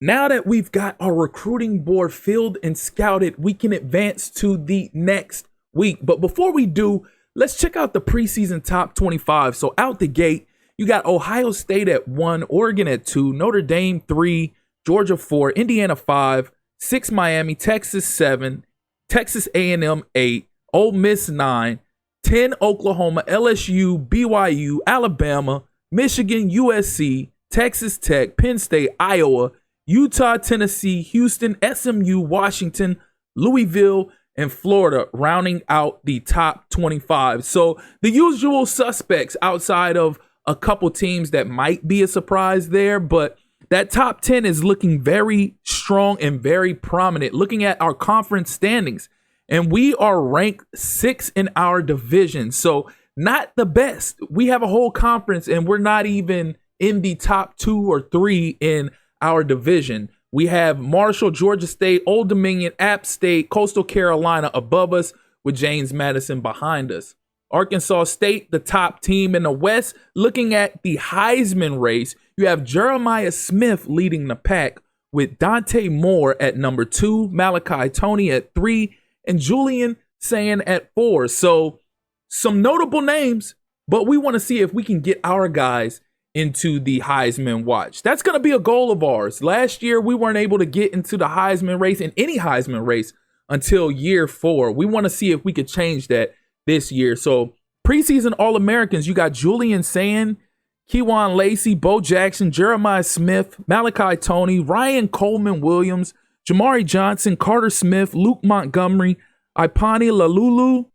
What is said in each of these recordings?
Now that we've got our recruiting board filled and scouted, we can advance to the next week. But before we do, let's check out the preseason top 25. So out the gate, you got Ohio State at 1, Oregon at 2, Notre Dame 3, Georgia 4, Indiana 5, 6 Miami, Texas 7, Texas A&M 8, Ole Miss 9, 10 Oklahoma, LSU, BYU, Alabama, Michigan, USC, Texas Tech, Penn State, Iowa, Utah, Tennessee, Houston, SMU, Washington, Louisville, and Florida rounding out the top 25. So the usual suspects outside of a couple teams that might be a surprise there, but that top 10 is looking very strong and very prominent. Looking at our conference standings, and we are ranked 6th in our division. So not the best. We have a whole conference and we're not even in the top 2 or 3 in our division. We have Marshall, Georgia State, Old Dominion, App State, Coastal Carolina above us with James Madison behind us. Arkansas State, the top team in the West. Looking at the Heisman race, you have Jeremiah Smith leading the pack with Dante Moore at number 2, Malachi Tony at 3, and Julian Sand at 4. So some notable names, but we want to see if we can get our guys into the Heisman watch. That's going to be a goal of ours. Last year, we weren't able to get into the Heisman race, in any Heisman race, until year 4. We want to see if we could change that this year. So preseason All-Americans, you got Julian Sand, Kewan Lacey, Bo Jackson, Jeremiah Smith, Malachi Tony, Ryan Coleman Williams, Jamari Johnson, Carter Smith, Luke Montgomery, Ipani Lalulu,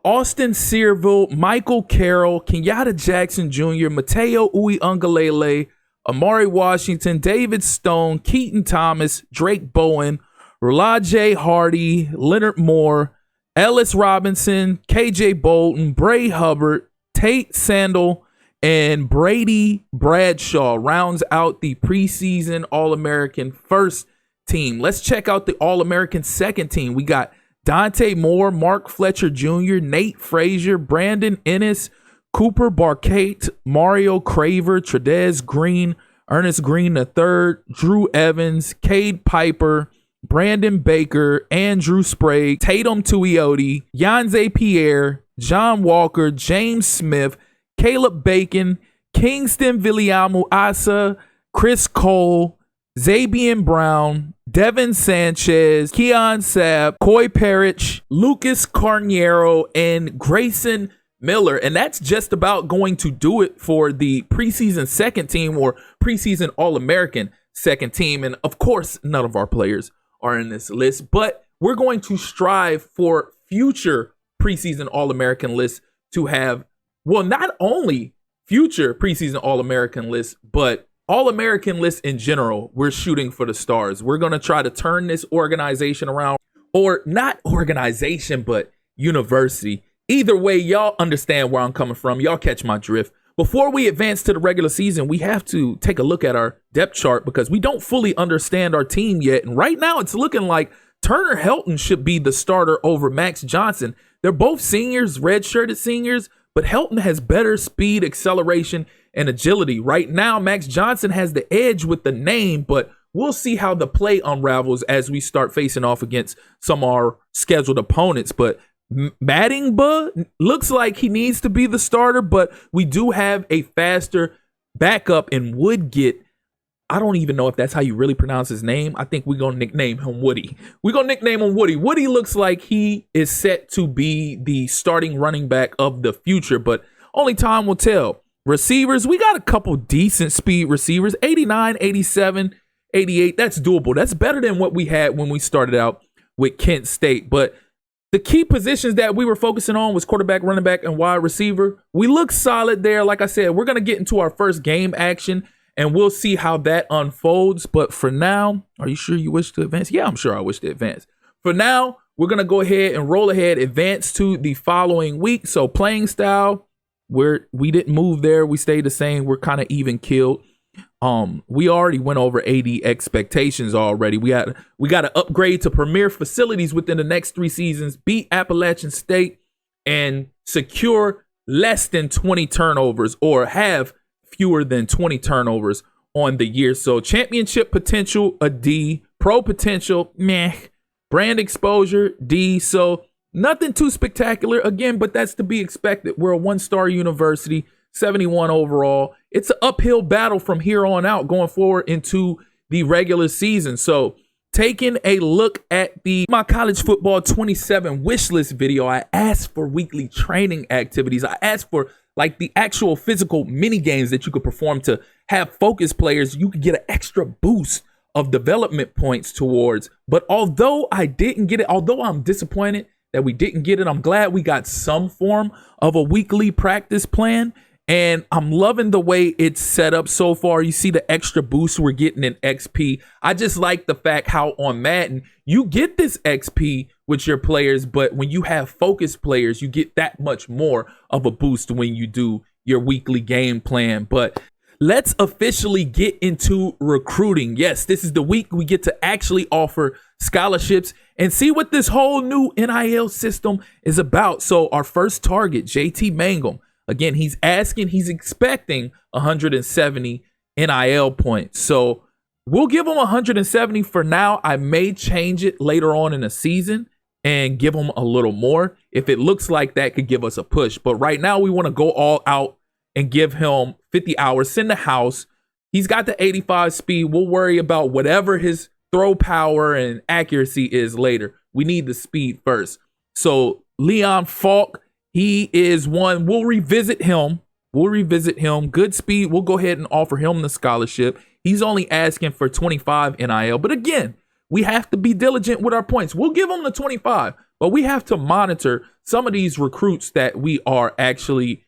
Austin Searville, Michael Carroll, Kenyatta Jackson Jr., Mateo Uiagalelei, Amari Washington, David Stone, Keaton Thomas, Drake Bowen, Rolaje Hardy, Leonard Moore, Ellis Robinson, KJ Bolton, Bray Hubbard, Tate Sandel, and Brady Bradshaw rounds out the preseason All-American first team. Let's check out the All-American second team. We got Dante Moore, Mark Fletcher Jr., Nate Frazier, Brandon Ennis, Cooper Barcate, Mario Craver, Tredez Green, Ernest Green III, Drew Evans, Cade Piper, Brandon Baker, Andrew Sprague, Tatum Tuioti, Yanze Pierre, John Walker, James Smith, Caleb Bacon, Kingston Villiamu Asa, Chris Cole, Zabian Brown, Devin Sanchez, Keon Sapp, Coy Parrish, Lucas Carniero, and Grayson Miller. And that's just about going to do it for the preseason second team or preseason All-American second team. And of course, none of our players are in this list, but we're going to strive for future preseason All-American lists to have, well, not only future preseason All-American lists, but All-American lists in general. We're shooting for the stars. We're going to try to turn this organization around, or not organization, but university. Either way, y'all understand where I'm coming from. Y'all catch my drift. Before we advance to the regular season, we have to take a look at our depth chart because we don't fully understand our team yet. And right now it's looking like Turner Helton should be the starter over Max Johnson. They're both seniors, red-shirted seniors, but Helton has better speed, acceleration, and agility. Right now, Max Johnson has the edge with the name, but we'll see how the play unravels as we start facing off against some of our scheduled opponents. But Mattingba looks like he needs to be the starter, but we do have a faster backup in Woodgett. I don't even know if that's how you really pronounce his name. I think we're going to nickname him Woody. We're going to nickname him Woody. Woody looks like he is set to be the starting running back of the future, but only time will tell. Receivers, we got a couple decent speed receivers, 89, 87, 88. That's doable. That's better than what we had when we started out with Kent State, but the key positions that we were focusing on was quarterback, running back, and wide receiver. We look solid there. Like I said, we're going to get into our first game action, and we'll see how that unfolds. But for now, are you sure you wish to advance? Yeah, I'm sure I wish to advance. For now, we're going to go ahead and roll ahead, advance to the following week. So playing style, we didn't move there. We stayed the same. We're kind of even killed. We already went over 80 expectations already. We got to upgrade to premier facilities within the next 3 seasons, beat Appalachian State, and secure less than 20 turnovers or have fewer than 20 turnovers on the year. So championship potential, a D. Pro potential, meh. Brand exposure, D. So nothing too spectacular again, but that's to be expected. We're a 1-star university, 71 overall. It's an uphill battle from here on out going forward into the regular season. So taking a look at my college football 27 wish list video, I asked for weekly training activities. I asked for like the actual physical mini games that you could perform to have focus players. You could get an extra boost of development points towards. But although I didn't get it, although I'm disappointed that we didn't get it, I'm glad we got some form of a weekly practice plan. And I'm loving the way it's set up so far. You see the extra boost we're getting in XP. I just like the fact how on Madden, you get this XP with your players, but when you have focus players, you get that much more of a boost when you do your weekly game plan. But let's officially get into recruiting. Yes, this is the week we get to actually offer scholarships and see what this whole new NIL system is about. So our first target, JT Mangum. Again, he's expecting 170 NIL points. So we'll give him 170 for now. I may change it later on in the season and give him a little more if it looks like that could give us a push. But right now we want to go all out and give him 50 hours, send the house. He's got the 85 speed. We'll worry about whatever his throw power and accuracy is later. We need the speed first. So Leon Falk, he is one. We'll revisit him. Good speed. We'll go ahead and offer him the scholarship. He's only asking for 25 NIL. But again, we have to be diligent with our points. We'll give him the 25, but we have to monitor some of these recruits that we are actually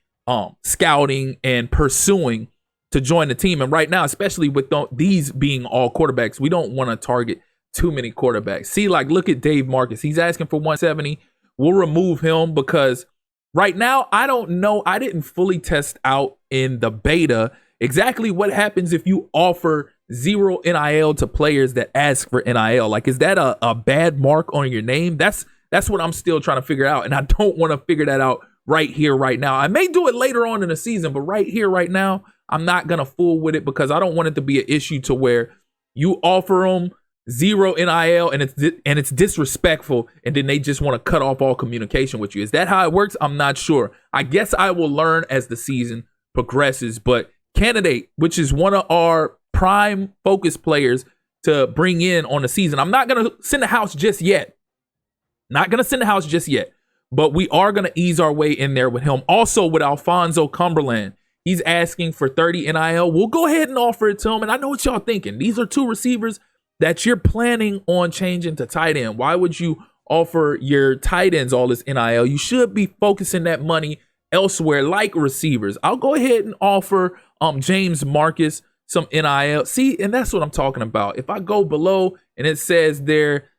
scouting and pursuing to join the team. And right now, especially with these being all quarterbacks, we don't want to target too many quarterbacks. See, like, look at Dave Marcus. He's asking for 170. We'll remove him because right now, I don't know. I didn't fully test out in the beta exactly what happens if you offer 0 NIL to players that ask for NIL. Like, is that a bad mark on your name? That's what I'm still trying to figure out. And I don't want to figure that out right here, right now. I may do it later on in the season, but right here, right now, I'm not going to fool with it because I don't want it to be an issue to where you offer them 0 NIL and it's disrespectful, and then they just want to cut off all communication with you. Is that how it works? I'm not sure. I guess I will learn as the season progresses. But Candidate, which is one of our prime focus players to bring in on the season, I'm not going to send the house just yet. But we are going to ease our way in there with him. Also with Alfonso Cumberland, he's asking for 30 NIL. We'll go ahead and offer it to him. And I know what y'all thinking. These are 2 receivers that you're planning on changing to tight end. Why would you offer your tight ends all this NIL? You should be focusing that money elsewhere, like receivers. I'll go ahead and offer James Marcus some NIL. See, and that's what I'm talking about. If I go below and it says they're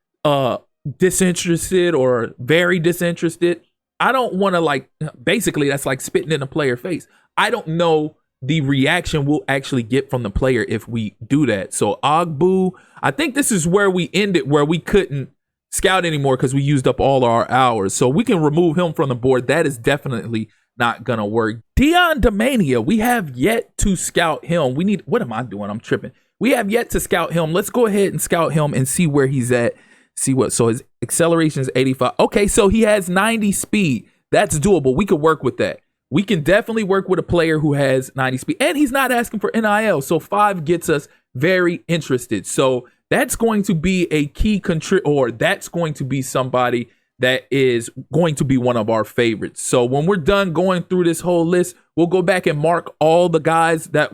disinterested or very disinterested, I don't want to, basically that's like spitting in a player face. I don't know the reaction we'll actually get from the player if we do that. So Ogbu, I think this is where we ended, where we couldn't scout anymore because we used up all our hours. So we can remove him from the board. That is definitely not gonna work. Dion Damania, we have yet to scout him. What am I doing? I'm tripping. We have yet to scout him. Let's go ahead and scout him and see where he's at. So his acceleration is 85. Okay, so he has 90 speed. That's doable. We could work with that. We can definitely work with a player who has 90 speed, and he's not asking for NIL. So 5 gets us very interested. So that's going to be a key or that's going to be somebody that is going to be one of our favorites. So when we're done going through this whole list, we'll go back and mark all the guys that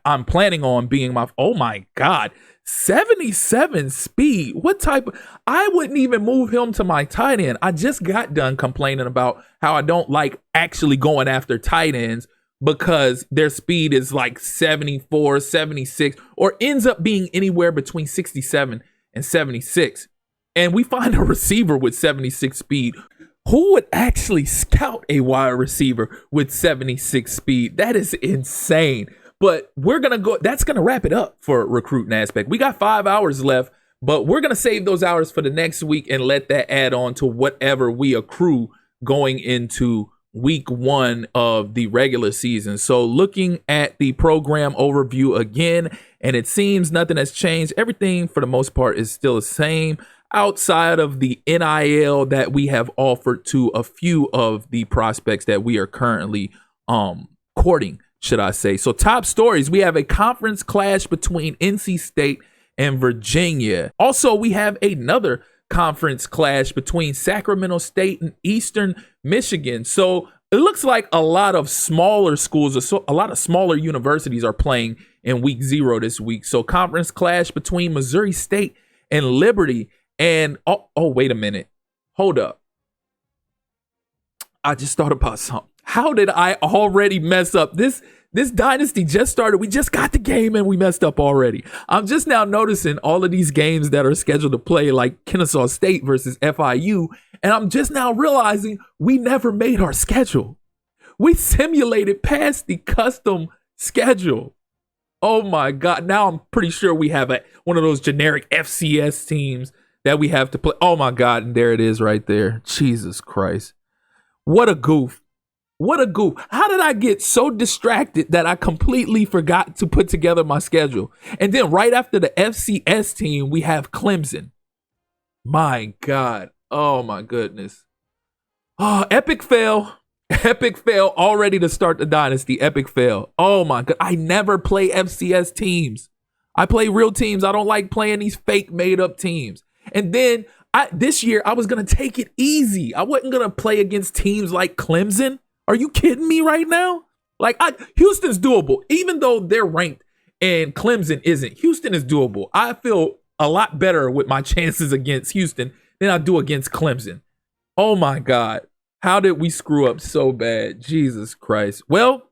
I'm planning on being oh my God, 77 speed. What type I wouldn't even move him to my tight end. I just got done complaining about how I don't like actually going after tight ends because their speed is like 74, 76, or ends up being anywhere between 67 and 76. And we find a receiver with 76 speed. Who would actually scout a wide receiver with 76 speed? That is insane. But we're going to go. That's going to wrap it up for recruiting aspect. We got 5 hours left, but we're going to save those hours for the next week and let that add on to whatever we accrue going into week 1 of the regular season. So looking at the program overview again, and it seems nothing has changed. Everything for the most part is still the same outside of the NIL that we have offered to a few of the prospects that we are currently courting, should I say. So top stories, we have a conference clash between NC State and Virginia. Also, we have another conference clash between Sacramento State and Eastern Michigan. So it looks like a lot of smaller schools, a lot of smaller universities are playing in week 0 this week. So conference clash between Missouri State and Liberty. And oh, wait a minute. Hold up. I just thought about something. How did I already mess up? This Dynasty just started. We just got the game and we messed up already. I'm just now noticing all of these games that are scheduled to play, like Kennesaw State versus FIU. And I'm just now realizing we never made our schedule. We simulated past the custom schedule. Oh my God. Now I'm pretty sure we have one of those generic FCS teams that we have to play. Oh my God. And there it is right there. Jesus Christ. What a goof. What a goof. How did I get so distracted that I completely forgot to put together my schedule? And then right after the FCS team, we have Clemson. My God. Oh my goodness. Oh, epic fail. Epic fail already to start the Dynasty. Epic fail. Oh my God. I never play FCS teams. I play real teams. I don't like playing these fake made up teams. And then this year I was going to take it easy. I wasn't going to play against teams like Clemson. Are you kidding me right now? Like Houston's doable, even though they're ranked and Clemson isn't. Houston is doable. I feel a lot better with my chances against Houston than I do against Clemson. Oh my God. How did we screw up so bad? Jesus Christ. Well,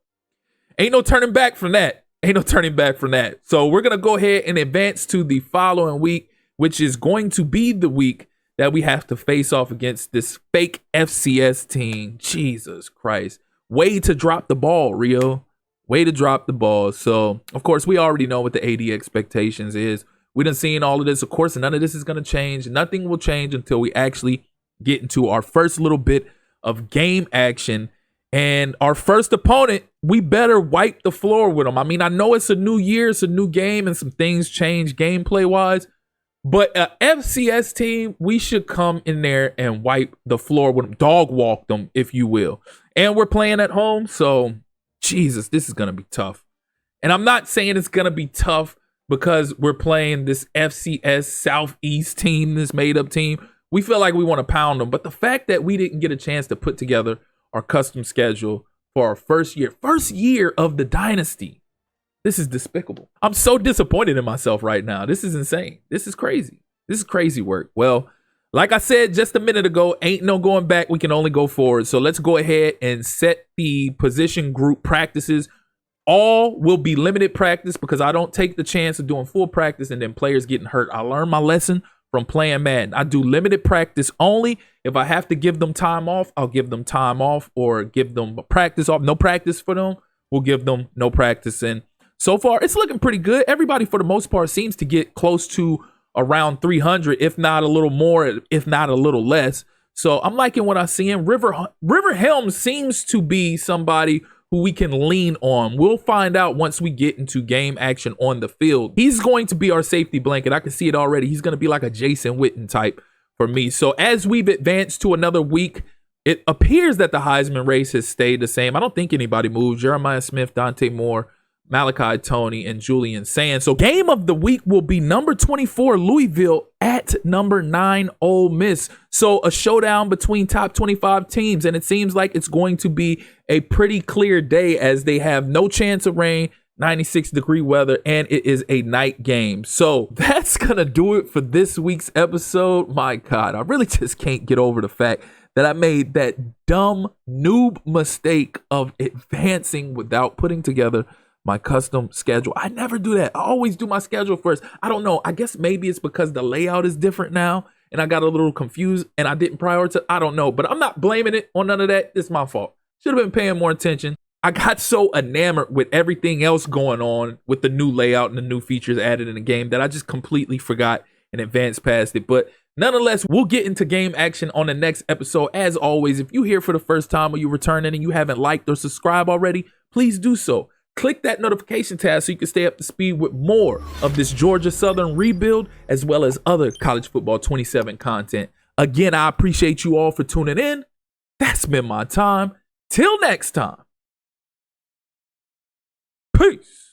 ain't no turning back from that. Ain't no turning back from that. So we're going to go ahead and advance to the following week, which is going to be the week that we have to face off against this fake FCS team. Jesus Christ. Way to drop the ball, Rio. Way to drop the ball. So, of course, we already know what the AD expectations is. We done seen all of this. Of course, none of this is going to change. Nothing will change until we actually get into our first little bit of game action. And our first opponent, we better wipe the floor with them. I mean, I know it's a new year, it's a new game, and some things change gameplay-wise. But a FCS team, we should come in there and wipe the floor with them, dog walk them, if you will. And we're playing at home, so Jesus, this is going to be tough. And I'm not saying it's going to be tough because we're playing this FCS Southeast team, this made-up team. We feel like we want to pound them. But the fact that we didn't get a chance to put together our custom schedule for our first year of the Dynasty, this is despicable. I'm so disappointed in myself right now. This is insane. This is crazy. This is crazy work. Well, like I said just a minute ago, ain't no going back. We can only go forward. So let's go ahead and set the position group practices. All will be limited practice because I don't take the chance of doing full practice and then players getting hurt. I learned my lesson from playing Madden. I do limited practice only. If I have to give them time off, I'll give them time off or give them a practice off. No practice for them. We'll give them no practice. And so far, it's looking pretty good. Everybody, for the most part, seems to get close to around 300, if not a little more, if not a little less. So I'm liking what I'm seeing. River Helms seems to be somebody who we can lean on. We'll find out once we get into game action on the field. He's going to be our safety blanket. I can see it already. He's going to be like a Jason Witten type for me. So as we've advanced to another week, it appears that the Heisman race has stayed the same. I don't think anybody moved. Jeremiah Smith, Dante Moore, Malachi Tony, and Julian Sands. So game of the week will be number 24 Louisville at number 9 Ole Miss. So a showdown between top 25 teams, and it seems like it's going to be a pretty clear day as they have no chance of rain, 96-degree weather, and it is a night game. So that's gonna do it for this week's episode. My God, I really just can't get over the fact that I made that dumb noob mistake of advancing without putting together my custom schedule. I never do that. I always do my schedule first. I don't know. I guess maybe it's because the layout is different now and I got a little confused and I didn't prioritize. I don't know, but I'm not blaming it on none of that. It's my fault. Should have been paying more attention. I got so enamored with everything else going on with the new layout and the new features added in the game that I just completely forgot and advanced past it. But Nonetheless, we'll get into game action on the next episode. As always, if you're here for the first time or you're returning and you haven't liked or subscribed already, please do so. Click that notification tab so you can stay up to speed with more of this Georgia Southern rebuild, as well as other College Football 27 content. Again, I appreciate you all for tuning in. That's been my time. Till next time. Peace.